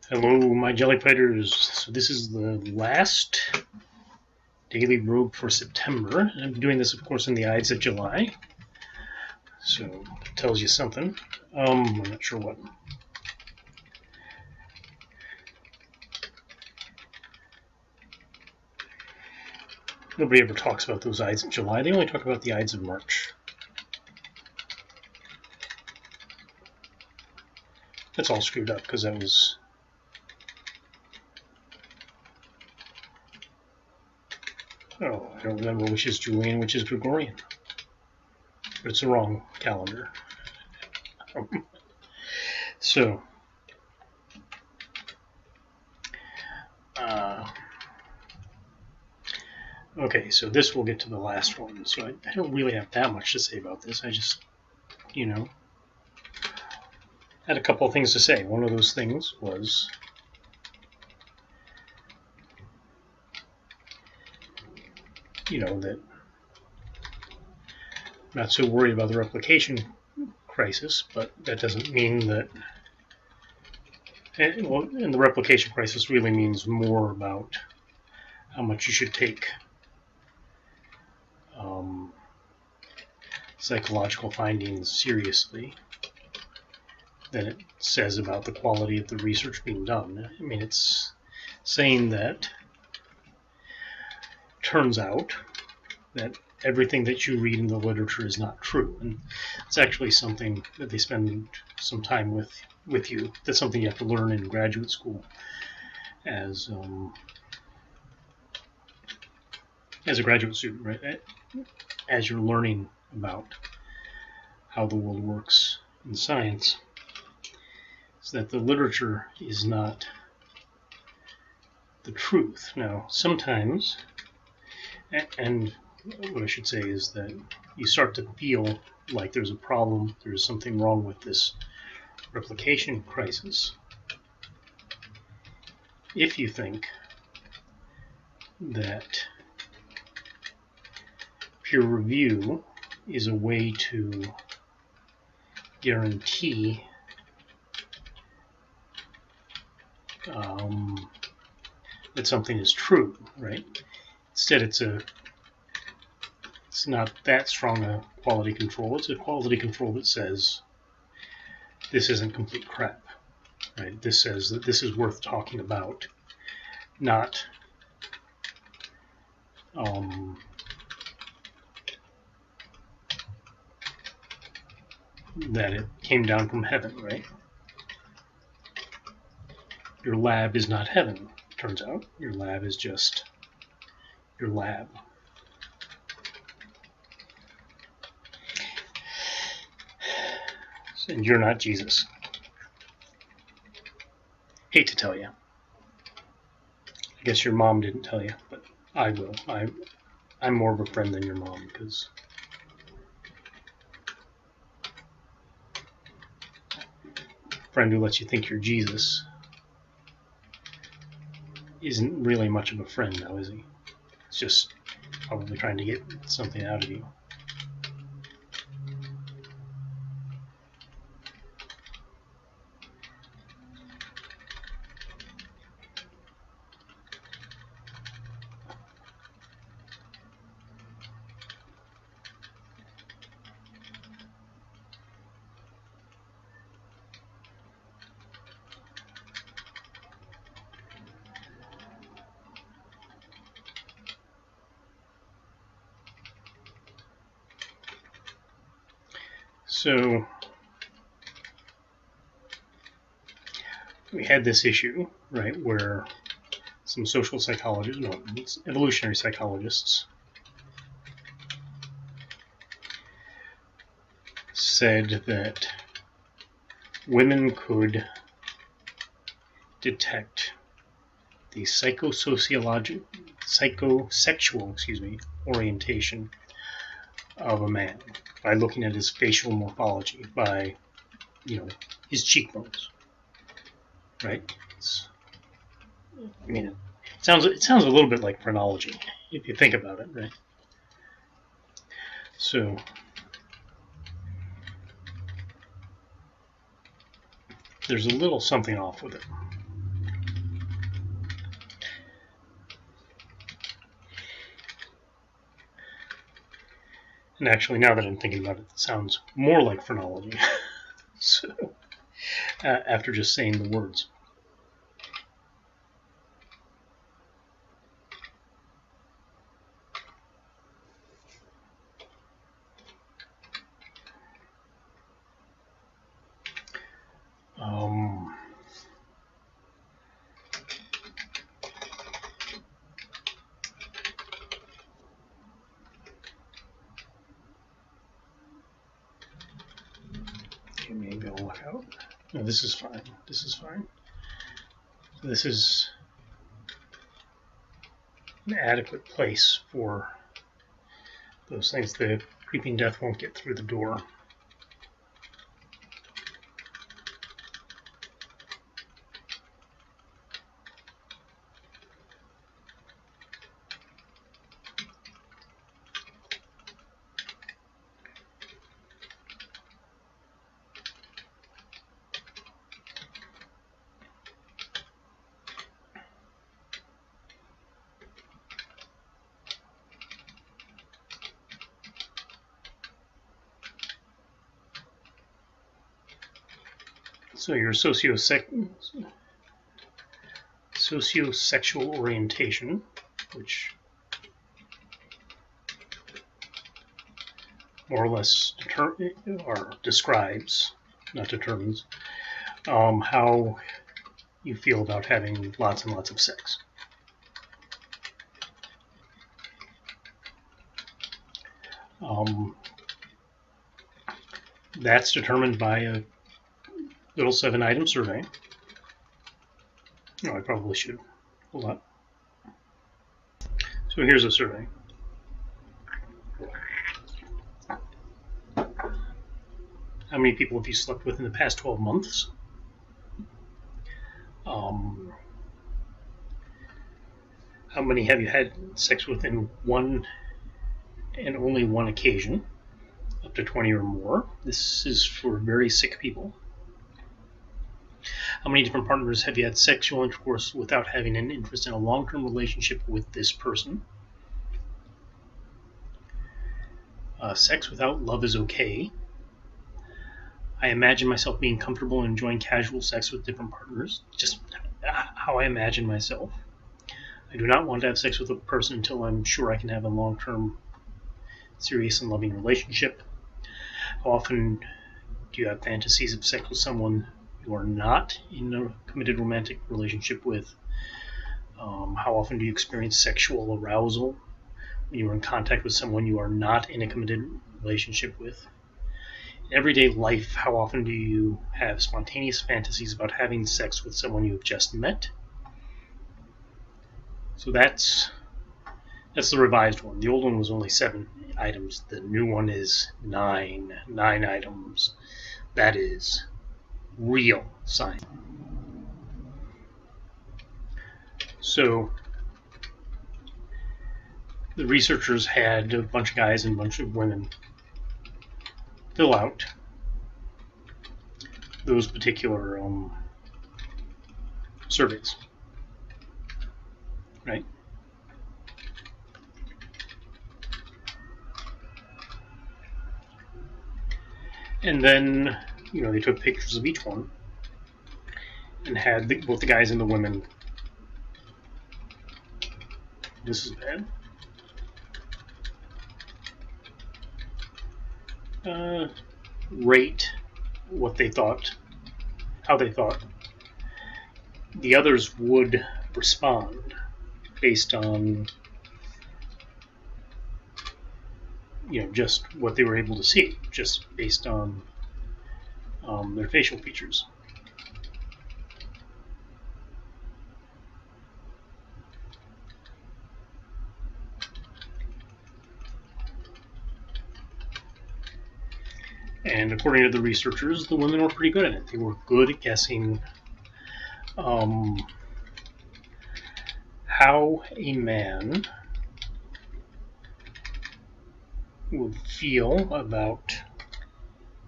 Hello, my jelly fighters. So this is the last Daily Brogue for September. I'm doing this, of course, in the Ides of July. So it tells you something. I'm not sure what. Nobody ever talks about those Ides of July. They only talk about the Ides of March. That's all screwed up because that was... Oh, I don't remember which is Julian, which is Gregorian. But it's the wrong calendar. So... okay, so this will get to the last one. So I don't really have that much to say about this. I just, had a couple of things to say. One of those things was that I'm not so worried about the replication crisis, but that doesn't mean that, and the replication crisis really means more about how much you should take psychological findings seriously than it says about the quality of the research being done. I mean, it's saying that turns out that everything that you read in the literature is not true, and it's actually something that they spend some time with you. That's something you have to learn in graduate school as a graduate student, right? As you're learning about how the world works in science, is that the literature is not the truth. Now, sometimes, and what I should say is that you start to feel like there's a problem, there's something wrong with this replication crisis, if you think that peer review is a way to guarantee that something is true, right? Instead, it's not that strong a quality control. It's a quality control that says this isn't complete crap, right? This says that this is worth talking about, not that it came down from heaven, right? Your lab is not heaven, turns out. Your lab is just your lab. And you're not Jesus. Hate to tell you. I guess your mom didn't tell you, but I will. I'm more of a friend than your mom, because a friend who lets you think you're Jesus isn't really much of a friend now, is he? It's just probably trying to get something out of you. So we had this issue, right, where some social psychologists, no, evolutionary psychologists, said that women could detect the psychosexual orientation of a man by looking at his facial morphology, by his cheekbones, right? It sounds a little bit like phrenology if you think about it, right? So there's a little something off with it. And actually, now that I'm thinking about it, it sounds more like phrenology. So, after just saying the words. Maybe I'll look out. No, this is fine. This is fine. This is an adequate place for those things. The creeping death won't get through the door. So your sociosexual orientation, which more or less describes, not determines, how you feel about having lots and lots of sex. That's determined by a little 7-item survey. Oh, I probably should. Hold on. So here's a survey. How many people have you slept with in the past 12 months? How many have you had sex with in one and only one occasion? Up to 20 or more. This is for very sick people. How many different partners have you had sexual intercourse without having an interest in a long-term relationship with this person? Sex without love is okay. I imagine myself being comfortable and enjoying casual sex with different partners. Just how I imagine myself. I do not want to have sex with a person until I'm sure I can have a long-term, serious and loving relationship. How often do you have fantasies of sex with someone you are not in a committed romantic relationship with? How often do you experience sexual arousal when you are in contact with someone you are not in a committed relationship with? In everyday life, how often do you have spontaneous fantasies about having sex with someone you have just met? So that's the revised one. The old one was only 7 items. The new one is 9 items. That is real science. So the researchers had a bunch of guys and a bunch of women fill out those particular surveys, right? And then, they took pictures of each one and had both the guys and the women. This is bad. Rate what they thought, how they thought. The others would respond based on, just what they were able to see, just based on their facial features. And according to the researchers, the women were pretty good at it. They were good at guessing how a man would feel about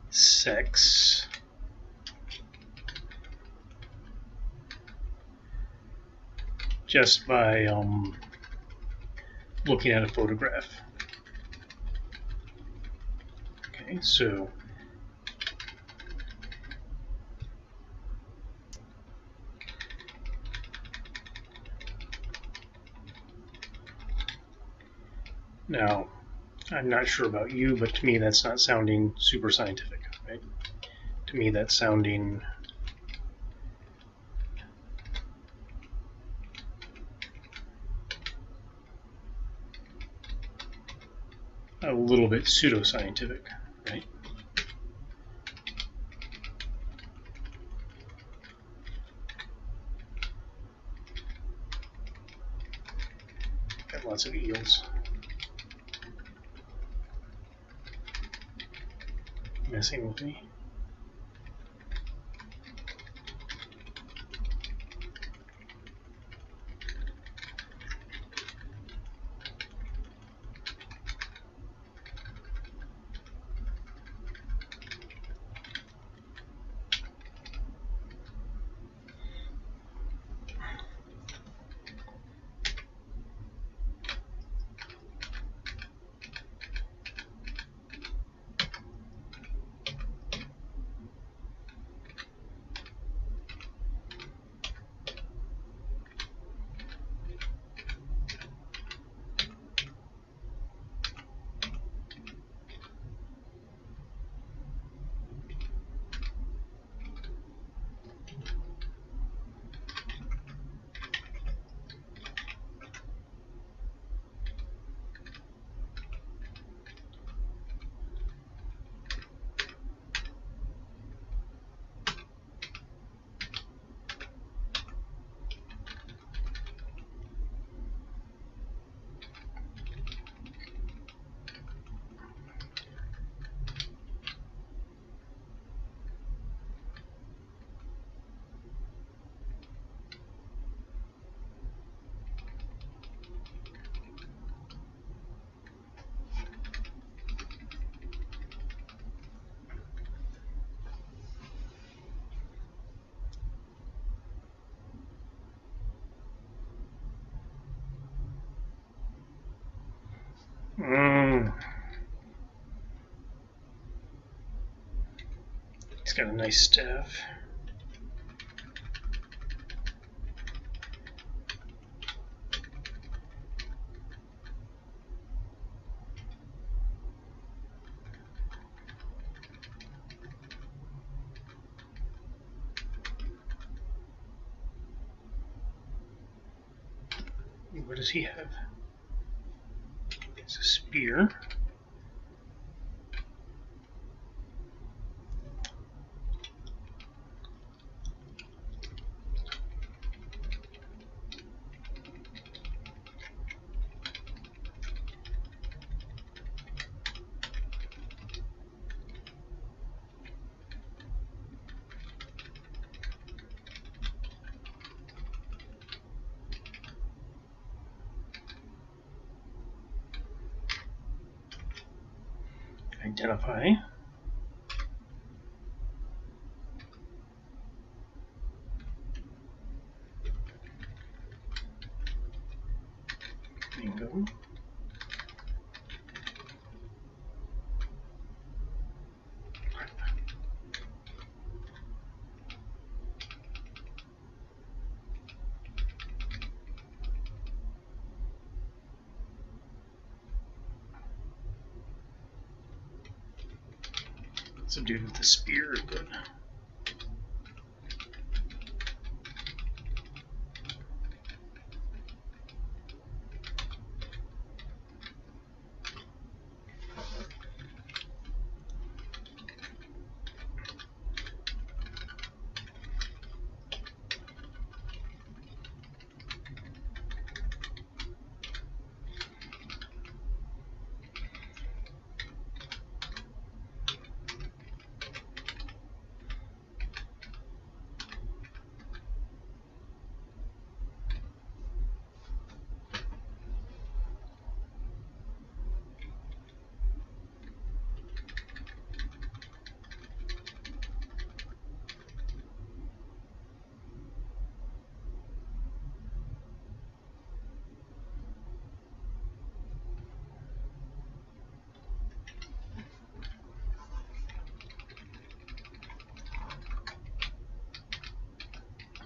sex just by looking at a photograph. Okay, so now I'm not sure about you, but to me that's not sounding super scientific, right? To me that's sounding a little bit pseudoscientific, right? Got lots of eels messing with me. He's got a nice staff. What does he have? It's a spear. Identify. Bingo. It's a dude with the spear, but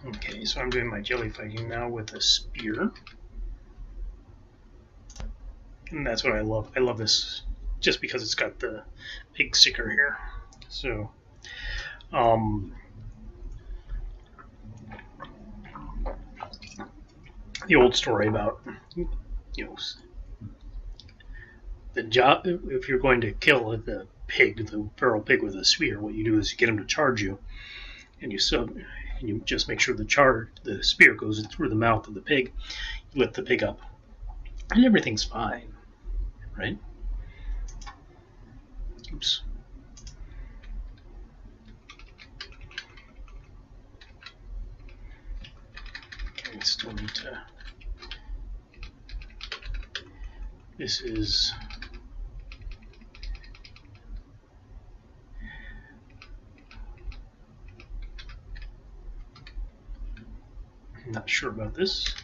Okay, so I'm doing my jelly fighting now with a spear. And that's what I love. I love this just because it's got the big sticker here. So, the old story about, the job, if you're going to kill the pig, the feral pig with a spear, what you do is you get him to charge you, and you just make sure the spear goes through the mouth of the pig. You lift the pig up, and everything's fine, right? Oops. Okay, still need to. This is. I'm not sure about this.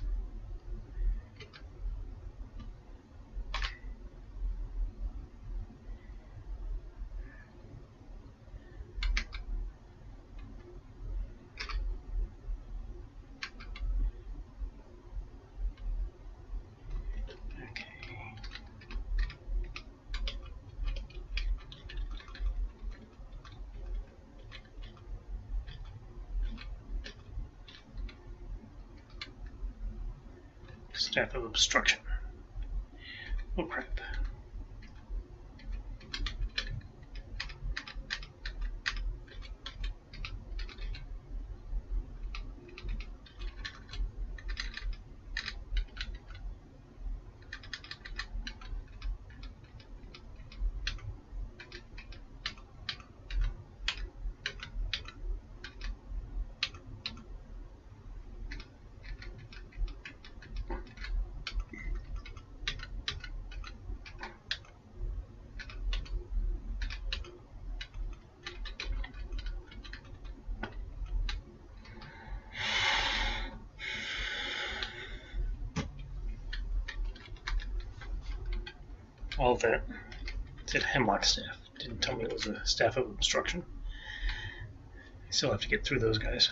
Staff of obstruction. Oh crap. All of that. It said hemlock staff. Didn't tell me it was a staff of obstruction. I still have to get through those guys.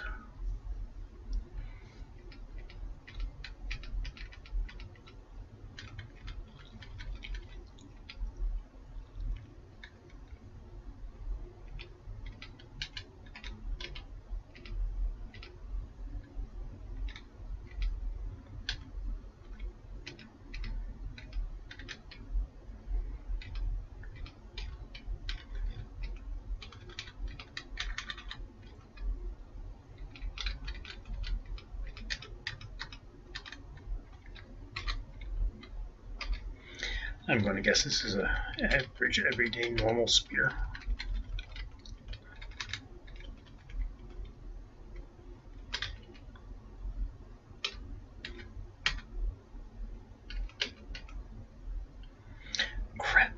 I'm going to guess this is a average, everyday, normal spear. Crap.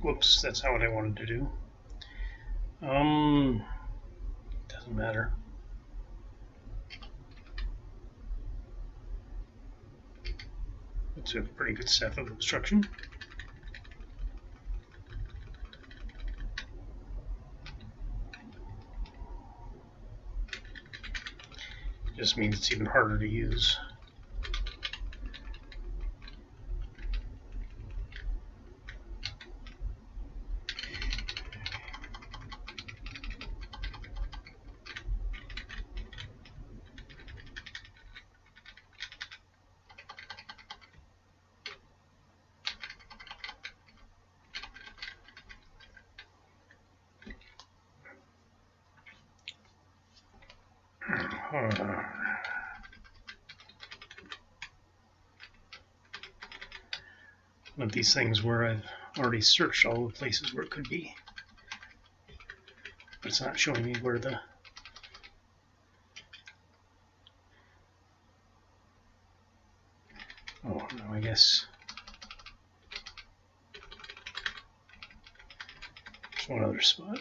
Whoops, that's not what I wanted to do. Doesn't matter. It's a pretty good set of obstruction. Just means it's even harder to use. One of these things where I've already searched all the places where it could be, but it's not showing me where the oh no, I guess there's one other spot.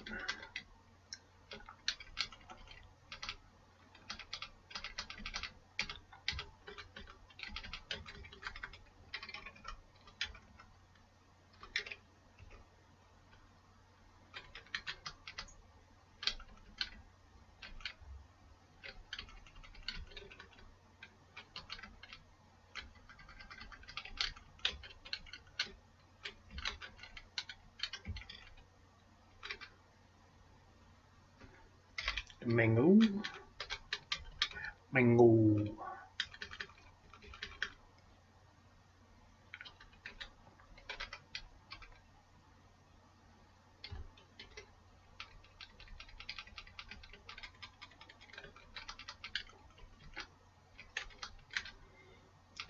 Mango.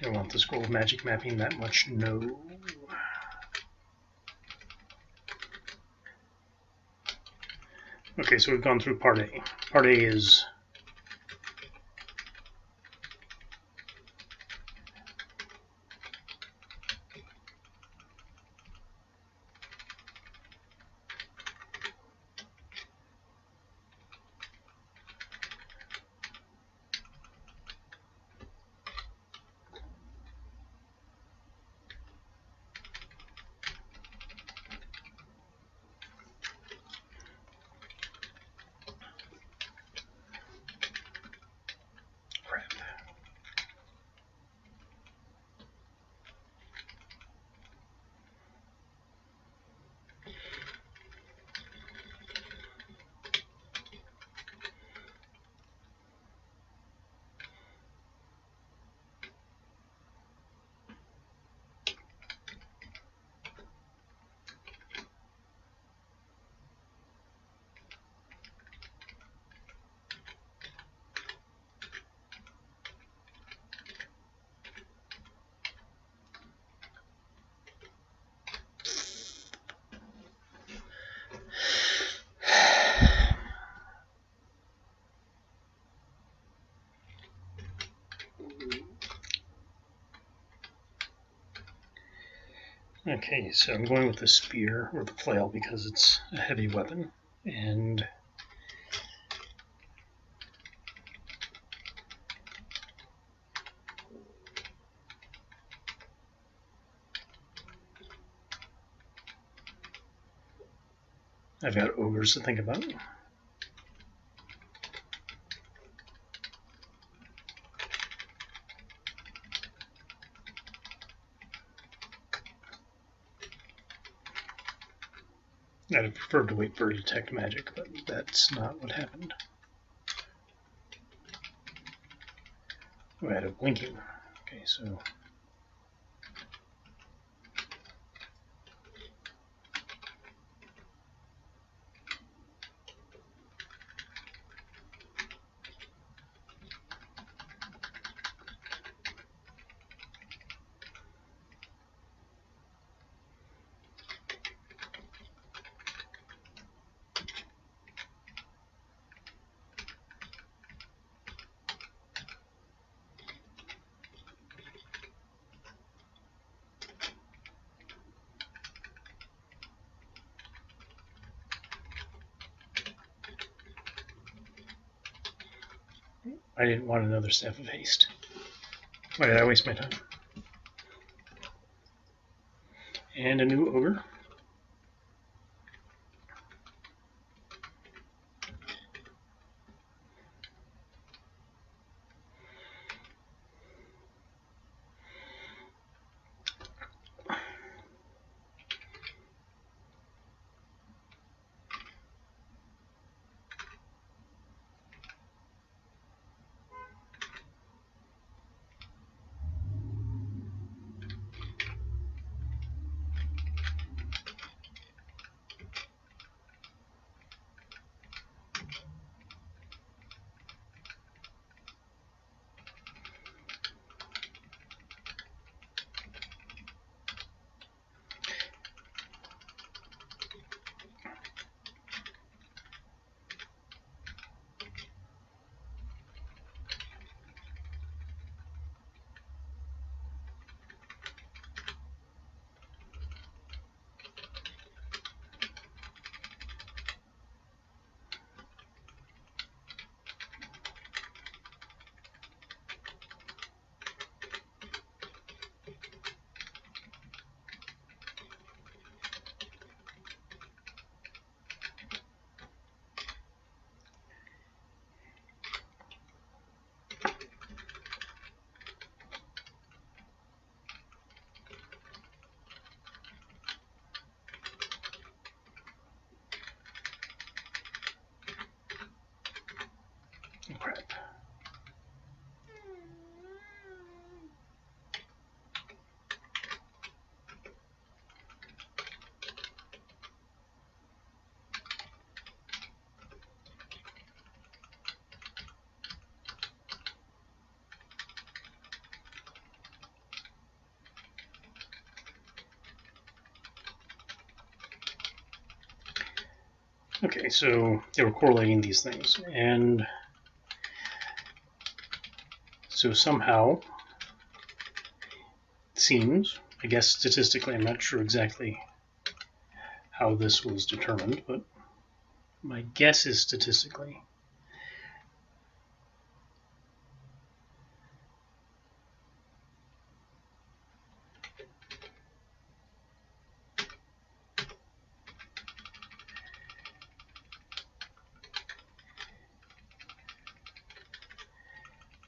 Don't want the scroll of magic mapping that much, no. Okay, so we've gone through part A. Part A is okay, so I'm going with the spear or the flail because it's a heavy weapon, and I've got ogres to think about. I'd have preferred to wait for detect magic, but that's not what happened. Oh, I had a blinking. Okay, so I didn't want another staff of haste. Why did I waste my time? And a new ogre. Oh, crap. Okay, so they were correlating these things, and so somehow it seems, I guess statistically, I'm not sure exactly how this was determined, but my guess is statistically.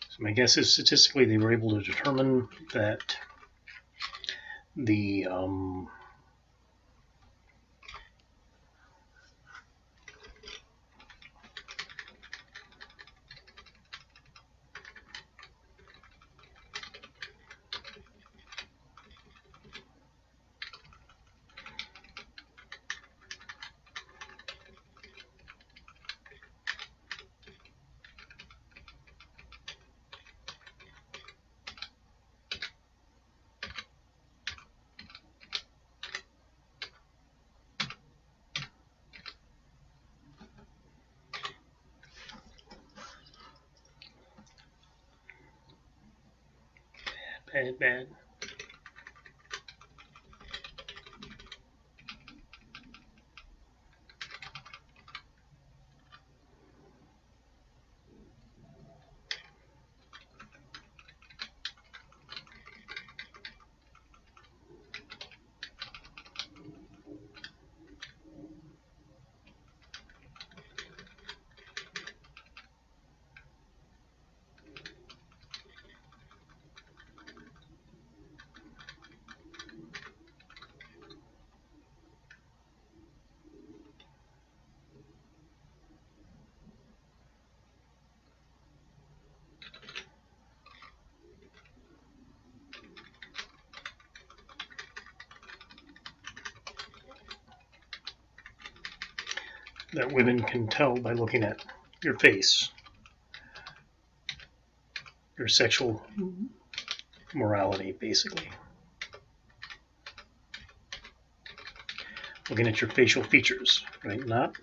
So my guess is statistically they were able to determine that the bad. That women can tell by looking at your face, your sexual morality, basically. Looking at your facial features, right? Not,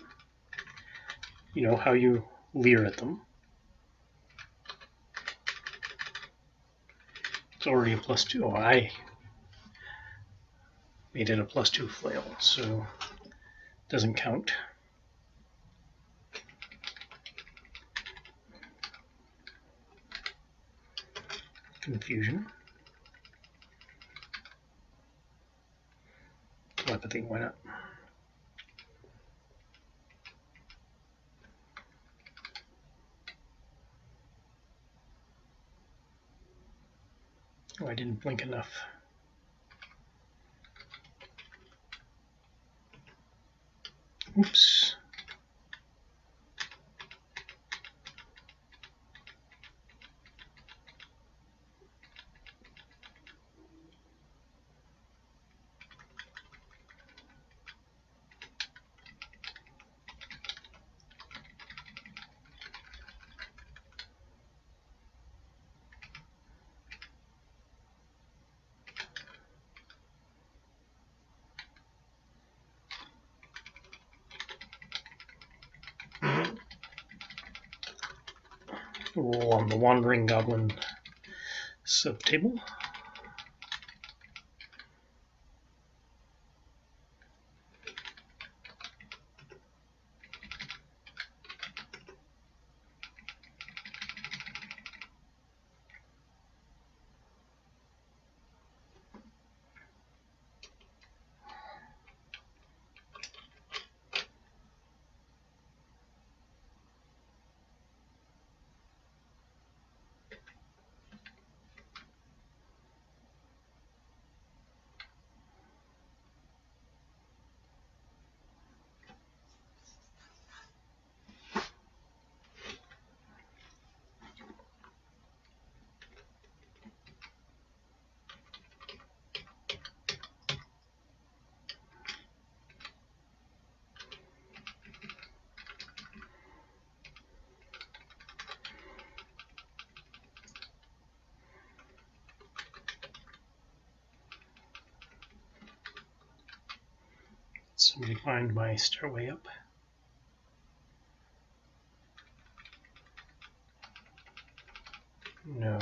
how you leer at them. It's already a +2. Oh, I made it a +2 flail, so it doesn't count. confusion. Telepathy, why not? Oh, I didn't blink enough. Oops. On the Wandering Goblin subtable. Somebody find my stairway up. No.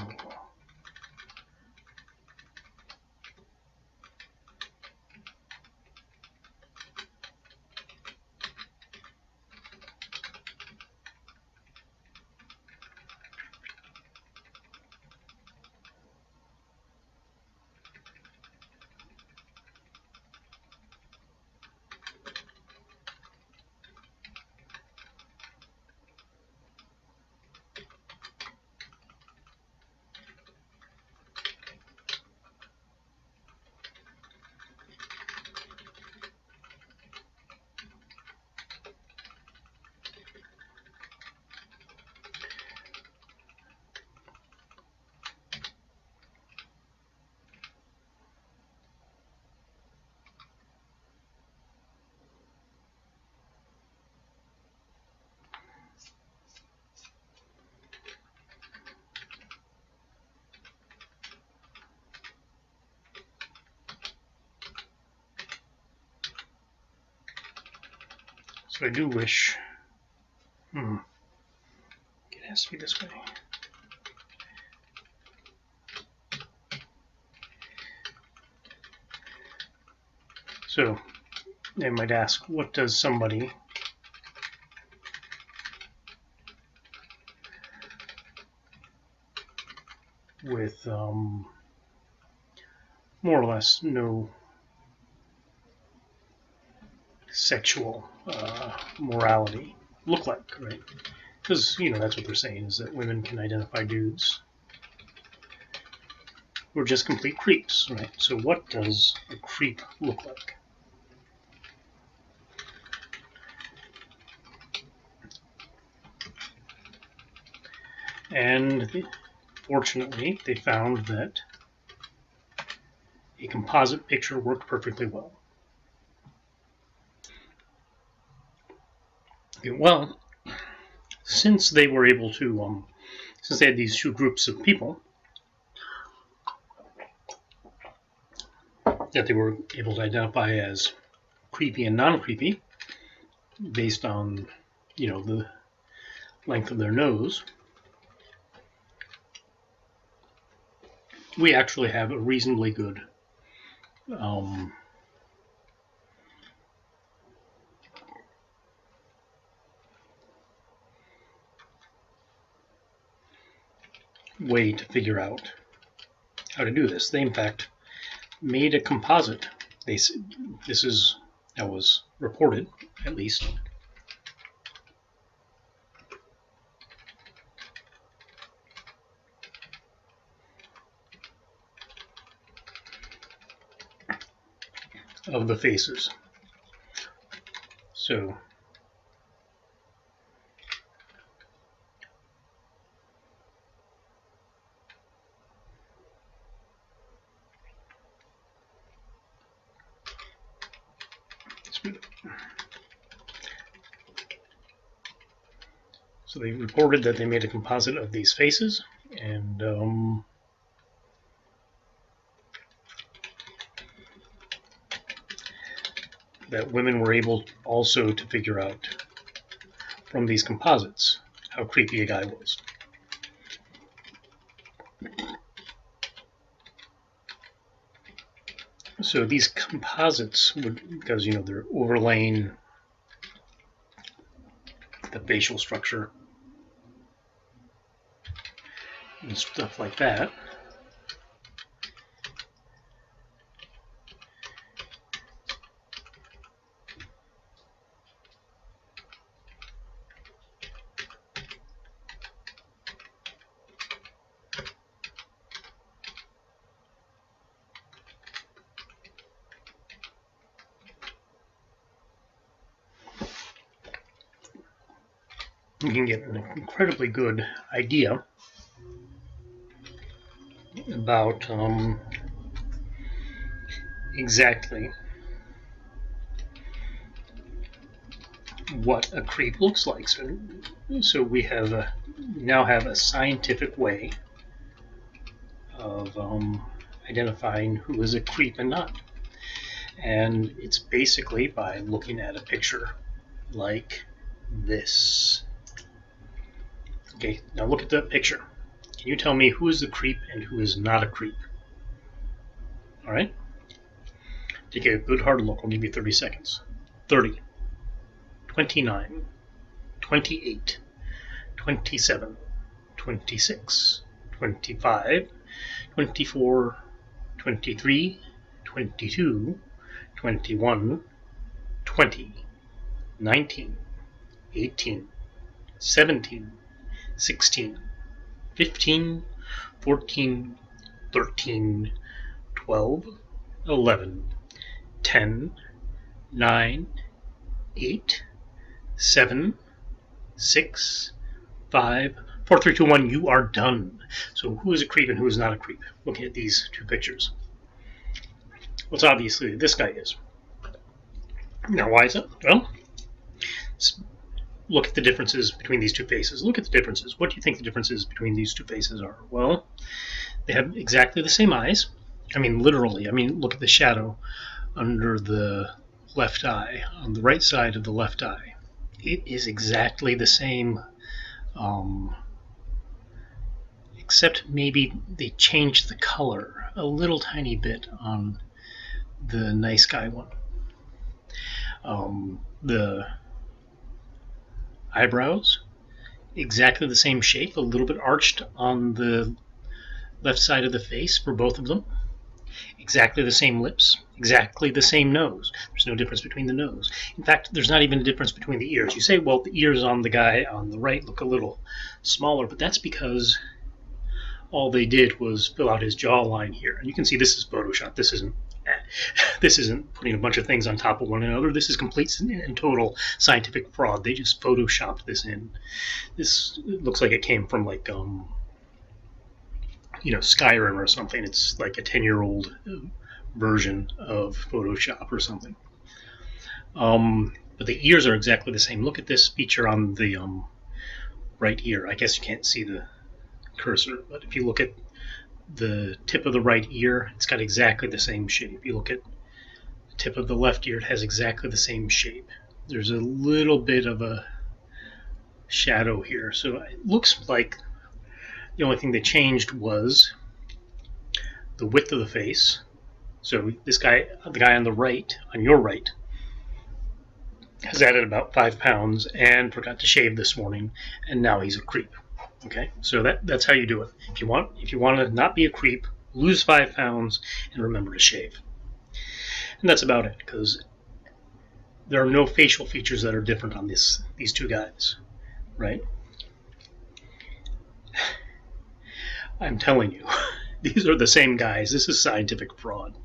So I do wish. It has to be this way. So they might ask, what does somebody with more or less no sexual morality look like, right? Because, that's what they're saying, is that women can identify dudes who are just complete creeps, right? So what does a creep look like? And fortunately, they found that a composite picture worked perfectly well. Okay, well, since they were able to, since they had these two groups of people that they were able to identify as creepy and non-creepy based on, the length of their nose, we actually have a reasonably good way to figure out how to do this. They, in fact, made a composite. This is that was reported, at least. Of the faces. So they reported that they made a composite of these faces, and that women were able also to figure out from these composites how creepy a guy was. So these composites would, because they're overlaying the facial structure and stuff like that. You can get an incredibly good idea about exactly what a creep looks like. So we now have a scientific way of identifying who is a creep and not. And it's basically by looking at a picture like this. Okay, now look at the picture. Can you tell me who is the creep and who is not a creep? All right? Take a good hard look. I'll give you 30 seconds. 30, 29, 28, 27, 26, 25, 24, 23, 22, 21, 20, 19, 18, 17, 16, 15, 14, 13, 12, 11, 10, 9, 8, 7, 6, 5, 4, 3, 2, 1, you are done. So who is a creep and who is not a creep? Looking at these two pictures. Well, it's obviously this guy is. Now, why is it? Well, look at the differences between these two faces. Look at the differences. What do you think the differences between these two faces are? Well, they have exactly the same eyes. I mean, literally. I mean, look at the shadow under the left eye, on the right side of the left eye. It is exactly the same, except maybe they changed the color a little tiny bit on the nice guy one. The eyebrows, exactly the same shape, a little bit arched on the left side of the face for both of them. Exactly the same lips, exactly the same nose. There's no difference between the nose. In fact, there's not even a difference between the ears. You say, well, the ears on the guy on the right look a little smaller, but that's because all they did was fill out his jawline here. And you can see this is Photoshop. This isn't putting a bunch of things on top of one another. This is complete and total scientific fraud. They just photoshopped this in. This looks like it came from like Skyrim or something. It's like a 10-year-old version of Photoshop or something. But the ears are exactly the same. Look at this feature on the right ear. I guess you can't see the cursor, but if you look at the tip of the right ear, it's got exactly the same shape. You look at the tip of the left ear, it has exactly the same shape. There's a little bit of a shadow here, so it looks like the only thing they changed was the width of the face. So this guy, the guy on the right, on your right, has added about 5 pounds and forgot to shave this morning, and now he's a creep. Okay, so that's how you do it. If you want to not be a creep, lose 5 pounds, and remember to shave. And that's about it, because there are no facial features that are different on these two guys, right? I'm telling you, these are the same guys. This is scientific fraud.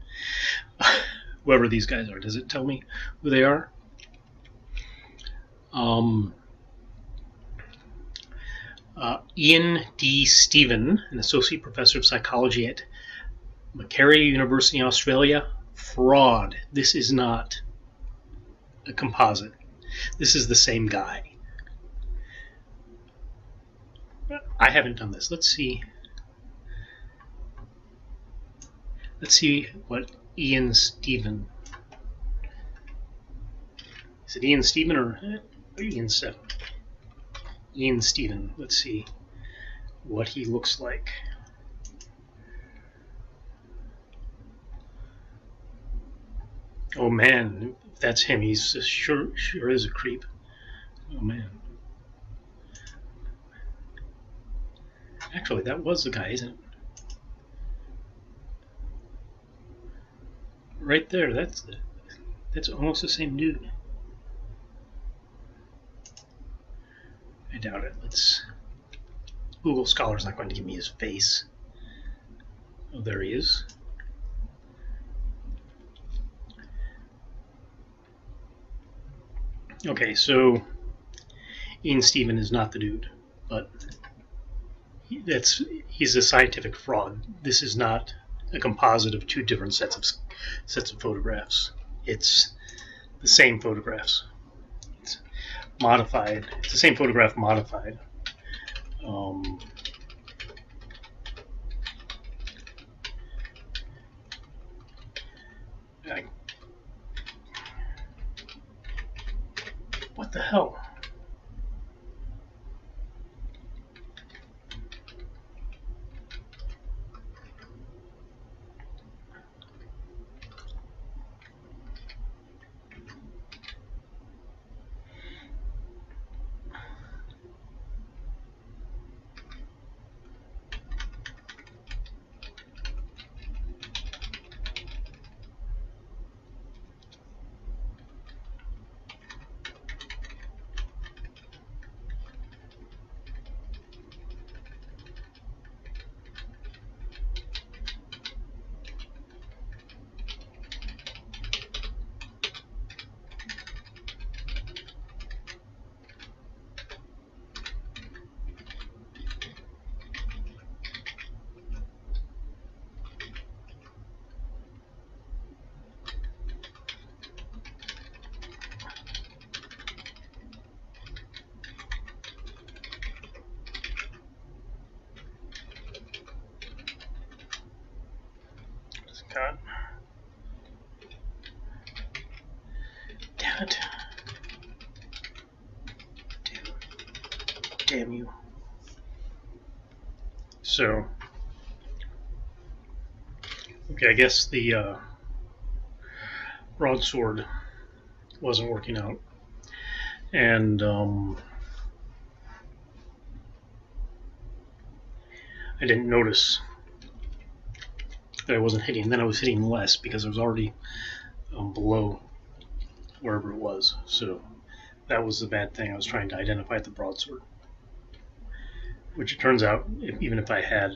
Whoever these guys are, does it tell me who they are? Ian D. Stephen, an associate professor of psychology at Macquarie University in Australia. Fraud. This is not a composite. This is the same guy. I haven't done this. Let's see. Let's see what Ian Stephen. Is it Ian Stephen or Ian Stephen? Ian Stephen. Let's see what he looks like. Oh man, if that's him. He's sure is a creep. Oh man. Actually, that was the guy, isn't it? Right there. That's almost the same dude. I doubt it. Google Scholar's not going to give me his face. Oh, there he is. Okay, so Ian Stephen is not the dude, but he's a scientific fraud. This is not a composite of two different sets of photographs. It's the same photographs. It's modified. It's the same photograph modified. What the hell? God. Damn it. Damn you. So, okay, I guess the broadsword wasn't working out. And I didn't notice that I wasn't hitting. Then I was hitting less because I was already below wherever it was. So that was the bad thing. I was trying to identify the broadsword, which it turns out, even if I had,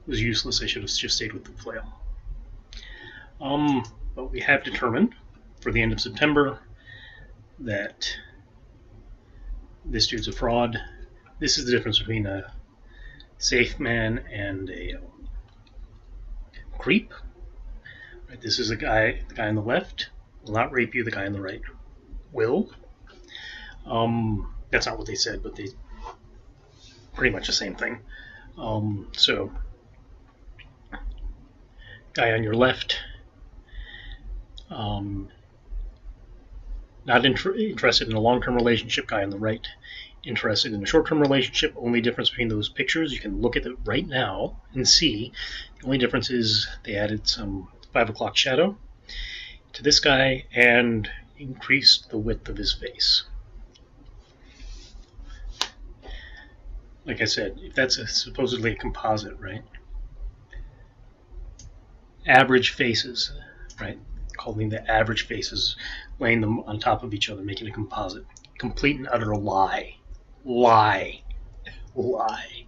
was useless. I should have just stayed with the flail. But we have determined for the end of September that this dude's a fraud. This is the difference between a safe man and a creep. Right, this is the guy on the left will not rape you. The guy on the right will. That's not what they said, but they pretty much the same thing. So, guy on your left, not interested in a long-term relationship. Guy on the right, interested in a short-term relationship. Only difference between those pictures, you can look at it right now and see. The only difference is they added some 5 o'clock shadow to this guy and increased the width of his face. Like I said, if that's supposedly a composite, right? average faces, right? Calling the average faces, laying them on top of each other, making a composite. Complete and utter lie. Lie. Lie.